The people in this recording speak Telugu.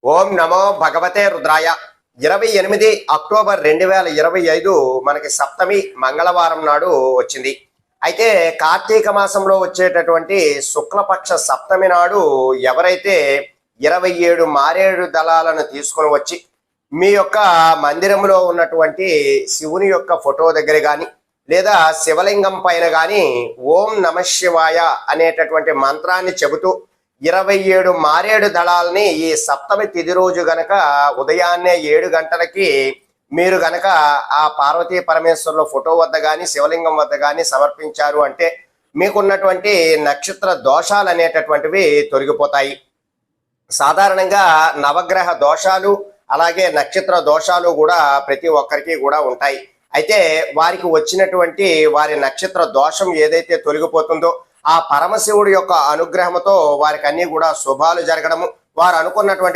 ఓం నమో భగవతే రుద్రాయ. 28 అక్టోబర్ 2025 మనకి సప్తమి మంగళవారం నాడు వచ్చింది. అయితే కార్తీక మాసంలో వచ్చేటటువంటి శుక్లపక్ష సప్తమి నాడు ఎవరైతే 27 మారేడు దళాలను తీసుకొని వచ్చి మీ యొక్క మందిరంలో ఉన్నటువంటి శివుని యొక్క ఫోటో దగ్గర కానీ లేదా శివలింగం పైన కానీ ఓం నమఃశివాయ అనేటటువంటి మంత్రాన్ని చెబుతూ 27 మారేడు దళాలని ఈ సప్తమి తిథి రోజు గనక ఉదయాన్నే 7 గంటలకి మీరు గనక ఆ పార్వతీ పరమేశ్వరుల ఫోటో వద్ద కానీ శివలింగం వద్ద కానీ సమర్పించారు అంటే మీకున్నటువంటి నక్షత్ర దోషాలు అనేటటువంటివి తొలగిపోతాయి. సాధారణంగా నవగ్రహ దోషాలు అలాగే నక్షత్ర దోషాలు కూడా ప్రతి ఒక్కరికి కూడా ఉంటాయి. అయితే వారికి వచ్చినటువంటి వారి నక్షత్ర దోషం ఏదైతే తొలగిపోతుందో ఆ పరమశివుడి యొక్క అనుగ్రహంతో వారికి అన్ని కూడా శుభాలు జరగడము, వారు అనుకున్నటువంటి